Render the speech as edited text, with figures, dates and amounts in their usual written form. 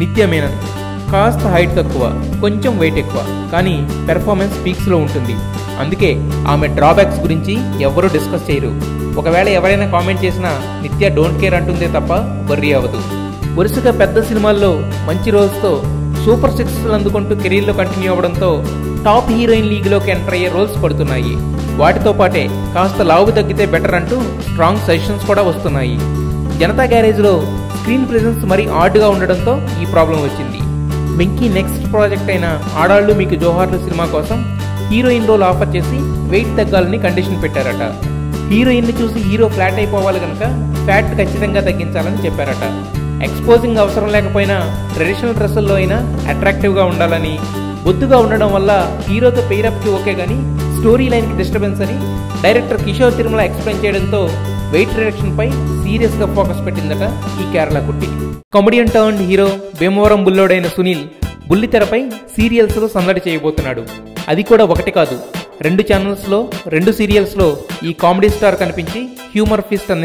నిత్య మేనన్ కాస్త హైట్ తక్కువ, కొంచెం వెయిట్ ఎక్కువ, కానీ పెర్ఫార్మెన్స్ పీక్స్లో ఉంటుంది. అందుకే ఆమె డ్రాబ్యాక్స్ గురించి ఎవరూ డిస్కస్ చేయరు. ఒకవేళ ఎవరైనా కామెంట్ చేసినా నిత్య డోంట్ కేర్ అంటుందే తప్ప వర్రీ అవ్వదు. వరుసగా పెద్ద సినిమాల్లో మంచి రోల్స్తో సూపర్ సక్సెస్లు అందుకుంటూ కెరీర్లో కంటిన్యూ అవ్వడంతో టాప్ హీరోయిన్ లీగ్లోకి ఎంటర్ అయ్యే రోల్స్ పడుతున్నాయి. వాటితో పాటే కాస్త లావు తగ్గితే బెటర్ అంటూ స్ట్రాంగ్ సజెషన్స్ కూడా వస్తున్నాయి. జనతా గ్యారేజ్లో స్క్రీన్ ప్రెజెన్స్ మరీ ఆడ్గా ఉండడంతో ఈ ప్రాబ్లం వచ్చింది. వెంకీ నెక్స్ట్ ప్రాజెక్ట్ అయిన ఆడాళ్ళు మీకు జోహార్లు సినిమా కోసం హీరోయిన్ రోల్ ఆఫర్ చేసి వెయిట్ తగ్గాలని కండిషన్ పెట్టారట. హీరోయిన్ని చూసి హీరో ఫ్లాట్ అయిపోవాలి కనుక ఫ్యాట్ ఖచ్చితంగా తగ్గించాలని చెప్పారట. ఎక్స్పోజింగ్ అవసరం లేకపోయినా ట్రెడిషనల్ డ్రెస్సుల్లో అయినా అట్రాక్టివ్గా ఉండాలని, బొద్దుగా ఉండడం వల్ల హీరోతో పెయిరప్కి ఓకే కానీ స్టోరీ లైన్కి డిస్టర్బెన్స్ అని డైరెక్టర్ కిషోర్ తిరుమల ఎక్స్ప్లెయిన్ చేయడంతో వెయిట్ రిడక్షన్ పై సీరియస్గా ఫోకస్ పెట్టిందట ఈ కేరళ కుట్టి. కామెడియన్ టర్న్డ్ హీరో భీమవరం బుల్లోడైన సునీల్ బుల్లితెరపై సీరియల్స్లో సందడి చేయబోతున్నాడు. అది కూడా ఒకటి కాదు, 2 ఛానల్స్లో 2 సీరియల్స్లో ఈ కామెడీ స్టార్ కనిపించి హ్యూమర్ ఫీస్ట్